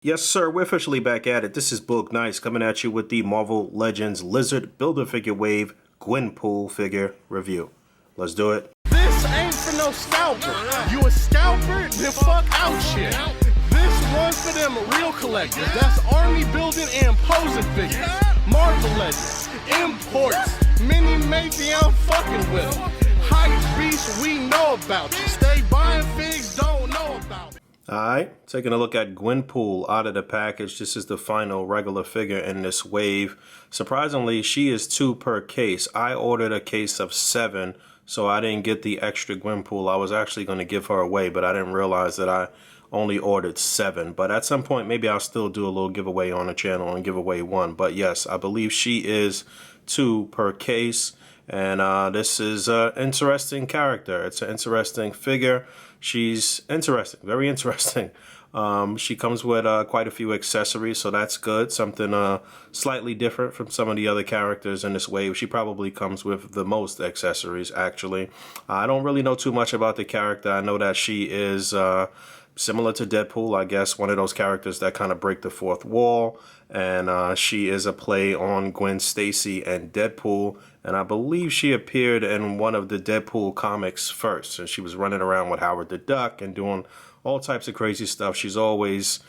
Yes, sir, we're officially back at it. This is Boog Nice coming at you with the Marvel Legends Lizard Build-A-Figure Wave Gwenpool figure review. Let's do it. This ain't for no scalper. You a scalper? Then fuck out shit. This one's for them real collectors. That's army building and posing figures. Marvel Legends, imports, mini matey, I'm fucking with them. Hype beast, we know about you. Stay buying figs, don't know about it. Alright, taking a look at Gwenpool out of the package. This is the final regular figure in this wave. Surprisingly, she is 2 per case. I ordered a case of 7, so I didn't get the extra Gwenpool. I was actually going to give her away, but I didn't realize that I only ordered 7. But at some point, maybe I'll still do a little giveaway on the channel and give away 1. But yes, I believe she is 2 per case. And this is an interesting character. It's an interesting figure. She's interesting, very interesting. She comes with quite a few accessories, so that's good. Something slightly different from some of the other characters in this wave. She probably comes with the most accessories, actually. I don't really know too much about the character. I know that she is similar to Deadpool, I guess, one of those characters that kind of break the fourth wall. And she is a play on Gwen Stacy and Deadpool. And I believe she appeared in one of the Deadpool comics first. And she was running around with Howard the Duck and doing all types of crazy stuff. She's always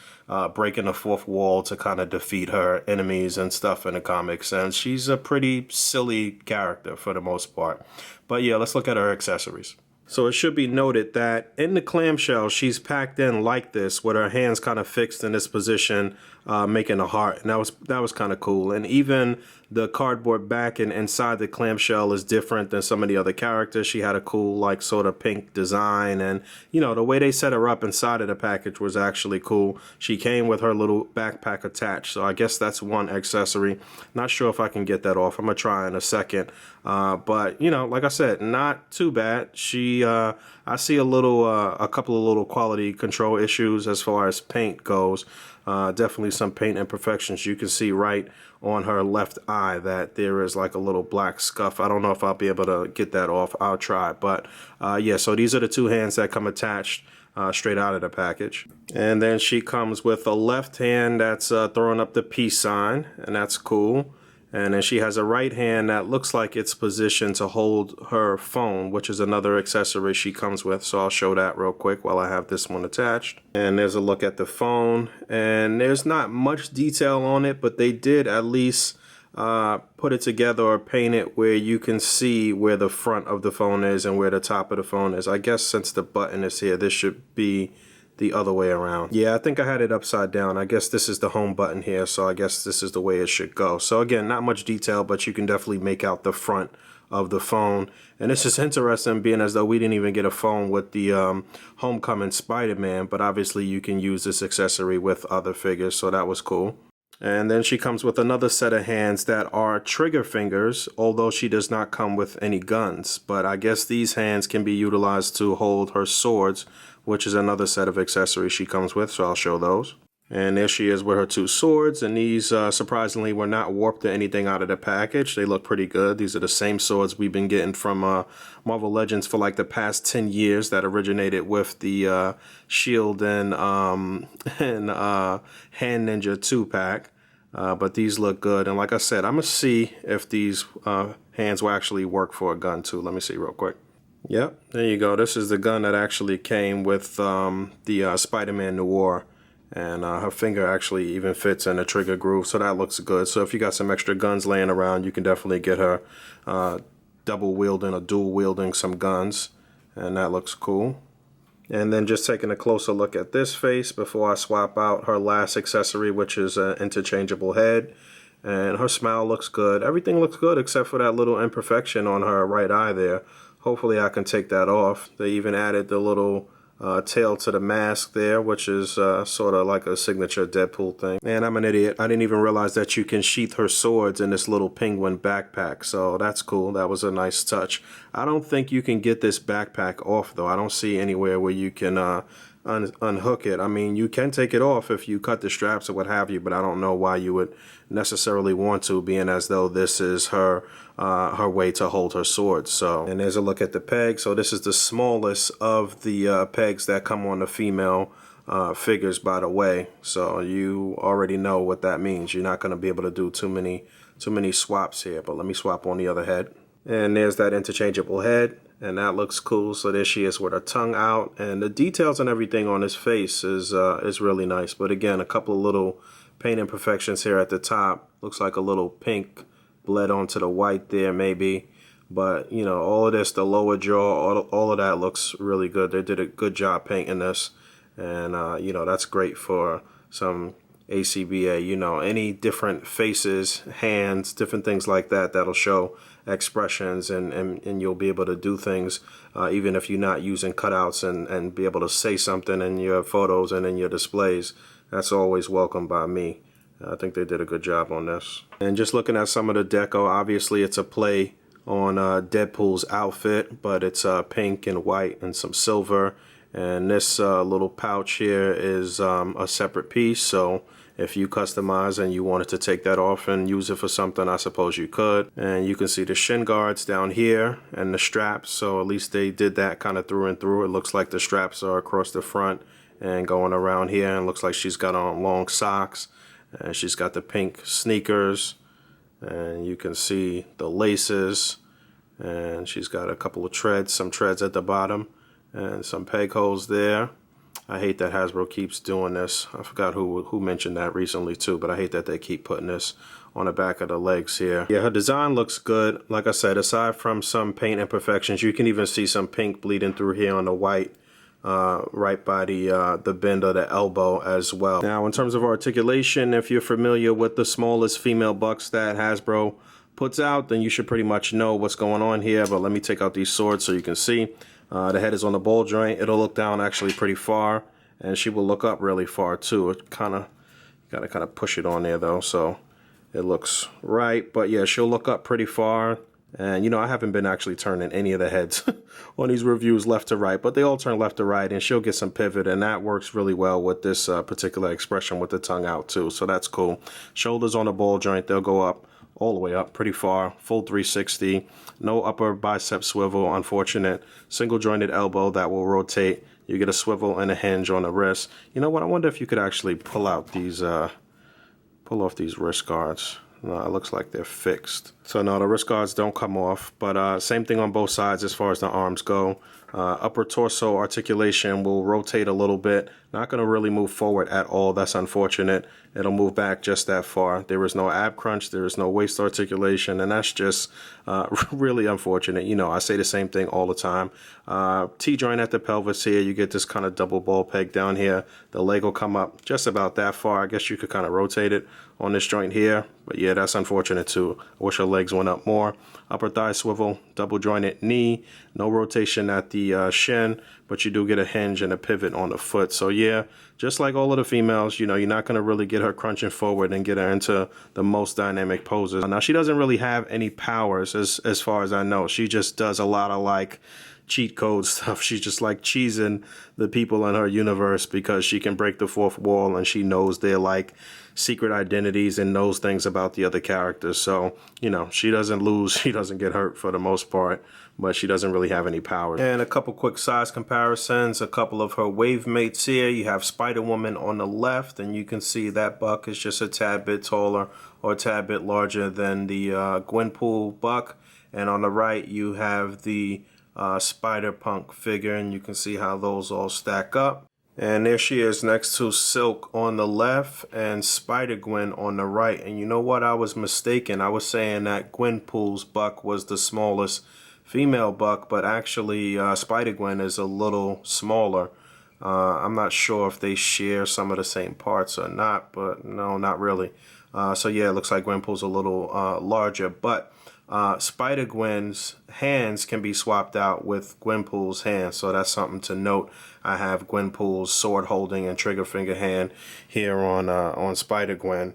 breaking the fourth wall to kind of defeat her enemies and stuff in the comics. And she's a pretty silly character for the most part. But yeah, let's look at her accessories. So it should be noted that in the clamshell, she's packed in like this with her hands kind of fixed in this position, making a heart. And that was kind of cool. And even the cardboard back and inside the clamshell is different than some of the other characters. She had a cool, like, sort of pink design. And, you know, the way they set her up inside of the package was actually cool. She came with her little backpack attached. So I guess that's one accessory. Not sure if I can get that off. I'm going to try in a second. But, you know, like I said, not too bad. I see a couple of little quality control issues as far as paint goes. Definitely some paint imperfections. You can see right on her left eye that there is like a little black scuff. I don't know if I'll be able to get that off. I'll try. But yeah, so these are the 2 hands that come attached straight out of the package. And then she comes with a left hand that's throwing up the peace sign, and that's cool. And then she has a right hand that looks like it's positioned to hold her phone, which is another accessory she comes with. So I'll show that real quick while I have this one attached. And there's a look at the phone. And there's not much detail on it, but they did at least put it together or paint it where you can see where the front of the phone is and where the top of the phone is. I guess since the button is here, this should be the other way around. Yeah, I think I had it upside down. I guess this is the home button here, so I guess this is the way it should go. So again, not much detail, but you can definitely make out the front of the phone. And this is interesting, being as though we didn't even get a phone with the Homecoming Spider-Man, but obviously you can use this accessory with other figures, so that was cool. And then she comes with another set of hands that are trigger fingers, although she does not come with any guns. But I guess these hands can be utilized to hold her swords, which is another set of accessories she comes with, so I'll show those. And there she is with her 2 swords, and these surprisingly were not warped or anything out of the package. They look pretty good. These are the same swords we've been getting from Marvel Legends for like the past 10 years that originated with the Shield and Hand Ninja 2-pack. But these look good, and like I said, I'm going to see if these hands will actually work for a gun too. Let me see real quick. Yep, there you go. This is the gun that actually came with the Spider-Man Noir. And her finger actually even fits in the trigger groove, so that looks good. So if you got some extra guns laying around, you can definitely get her double wielding or dual wielding some guns, and that looks cool. And then just taking a closer look at this face before I swap out her last accessory, which is an interchangeable head. And her smile looks good. Everything looks good except for that little imperfection on her right eye there. Hopefully I can take that off. They even added the little tail to the mask there, which is sort of like a signature Deadpool thing. And I'm an idiot. I didn't even realize that you can sheath her swords in this little penguin backpack. So that's cool. That was a nice touch. I don't think you can get this backpack off, though. I don't see anywhere where you can unhook it. I mean, you can take it off if you cut the straps or what have you, but I don't know why you would necessarily want to, being as though this is her way to hold her sword. So, and there's a look at the peg. So this is the smallest of the pegs that come on the female figures, by the way, so you already know what that means. You're not going to be able to do too many swaps here. But let me swap on the other head. And there's that interchangeable head, and that looks cool. So there she is with her tongue out, and the details and everything on his face is really nice. But again, a couple of little paint imperfections here at the top. Looks like a little pink bled onto the white there maybe. But you know, all of this, the lower jaw, all of that looks really good. They did a good job painting this, and you know, that's great for some A.C.B.A. You know, any different faces, hands, different things like that, that'll show expressions, and you'll be able to do things even if you're not using cutouts, and be able to say something in your photos and in your displays. That's always welcome by me. I think they did a good job on this. And just looking at some of the deco, obviously it's a play on Deadpool's outfit, but it's pink and white and some silver. And this little pouch here is a separate piece, so if you customize and you wanted to take that off and use it for something, I suppose you could. And you can see the shin guards down here and the straps, so at least they did that kind of through and through. It looks like the straps are across the front and going around here, and looks like she's got on long socks, and she's got the pink sneakers, and you can see the laces, and she's got a couple of treads, some treads at the bottom, and some peg holes there. I hate that Hasbro keeps doing this. I forgot who mentioned that recently too, but I hate that they keep putting this on the back of the legs here. Yeah, her design looks good. Like I said, aside from some paint imperfections, you can even see some pink bleeding through here on the white, right by the bend of the elbow as well. Now, in terms of articulation, if you're familiar with the smallest female bucks that Hasbro puts out, then you should pretty much know what's going on here. But let me take out these swords so you can see. The head is on the ball joint. It'll look down actually pretty far, and she will look up really far too. It gotta kind of push it on there though, so it looks right. But yeah, she'll look up pretty far. And you know, I haven't been actually turning any of the heads on these reviews left to right, but they all turn left to right, and she'll get some pivot, and that works really well with this particular expression with the tongue out too. So that's cool. Shoulders on the ball joint, they'll go up all the way up pretty far, full 360. No upper bicep swivel, unfortunate. Single jointed elbow that will rotate. You get a swivel and a hinge on the wrist. You know what? I wonder if you could actually pull off these wrist guards. No, it looks like they're fixed. So no, the wrist guards don't come off, but same thing on both sides as far as the arms go. Upper torso articulation will rotate a little bit. Not going to really move forward at all. That's unfortunate. It'll move back just that far. There is no ab crunch. There is no waist articulation, and that's just really unfortunate. You know, I say the same thing all the time. T-joint at the pelvis here. You get this kind of double ball peg down here. The leg will come up just about that far. I guess you could kind of rotate it on this joint here. But yeah, that's unfortunate too. I wish her legs went up more. Upper thigh swivel, double jointed knee. No rotation at the shin, but you do get a hinge and a pivot on the foot. So yeah, just like all of the females, you know, you're not going to really get her crunching forward and get her into the most dynamic poses. Now, she doesn't really have any powers as far as I know. She just does a lot of like cheat code stuff. She's just like cheesing the people in her universe because she can break the fourth wall, and she knows their like secret identities and knows things about the other characters. So, you know, she doesn't lose, she doesn't get hurt for the most part, but she doesn't really have any power. And a couple quick size comparisons, a couple of her wave mates here. You have Spider Woman on the left, and you can see that buck is just a tad bit taller or a tad bit larger than the Gwenpool buck. And on the right, you have the Spider-Punk figure, and you can see how those all stack up. And there she is next to Silk on the left and Spider-Gwen on the right. And you know what? I was mistaken. I was saying that Gwenpool's buck was the smallest female buck, but actually Spider-Gwen is a little smaller. I'm not sure if they share some of the same parts or not, but no, not really. So yeah, it looks like Gwenpool's a little larger, but Spider-Gwen's hands can be swapped out with Gwenpool's hands, so that's something to note. I have Gwenpool's sword holding and trigger finger hand here on Spider-Gwen.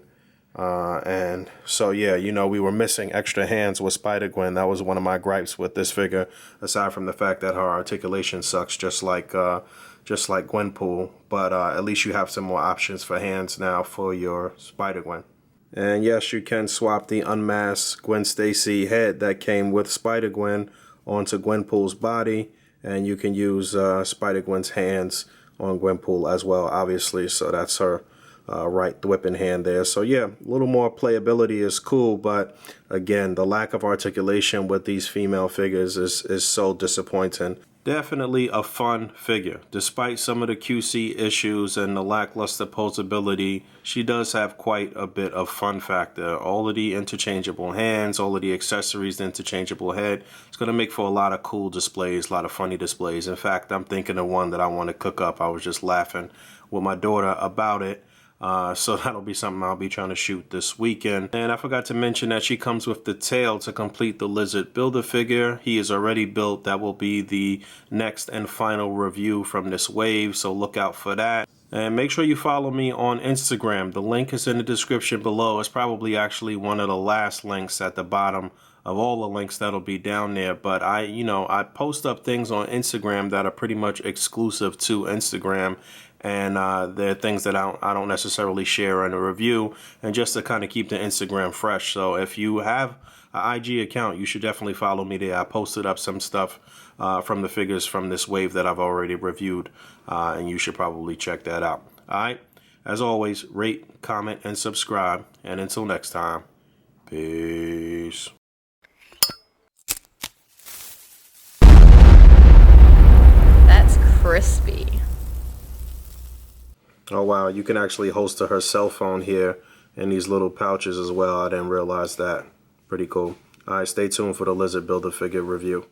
And so yeah, you know, we were missing extra hands with Spider-Gwen. That was one of my gripes with this figure, aside from the fact that her articulation sucks just like Gwenpool. But at least you have some more options for hands now for your Spider-Gwen. And yes, you can swap the unmasked Gwen Stacy head that came with Spider-Gwen onto Gwenpool's body, and you can use Spider-Gwen's hands on Gwenpool as well, obviously. So that's her right whipping hand there. So yeah, a little more playability is cool, but again, the lack of articulation with these female figures is so disappointing. Definitely a fun figure. Despite some of the QC issues and the lackluster posability, she does have quite a bit of fun factor. All of the interchangeable hands, all of the accessories, the interchangeable head. It's going to make for a lot of cool displays, a lot of funny displays. In fact, I'm thinking of one that I want to cook up. I was just laughing with my daughter about it. So that'll be something I'll be trying to shoot this weekend. And I forgot to mention that she comes with the tail to complete the lizard Build-A-Figure. He is already built. That will be the next and final review from this wave, so look out for that. And make sure you follow me on Instagram. The link is in the description below. It's probably actually one of the last links at the bottom of all the links that'll be down there. But I post up things on Instagram that are pretty much exclusive to Instagram. And there are things that I don't necessarily share in a review, and just to kind of keep the Instagram fresh. So if you have an IG account, you should definitely follow me there. I posted up some stuff from the figures from this wave that I've already reviewed, and you should probably check that out. All right. As always, rate, comment, and subscribe. And until next time, peace. That's crispy. Oh wow, you can actually holster her cell phone here in these little pouches as well. I didn't realize that. Pretty cool. Alright, stay tuned for the Lizard Build-A-Figure review.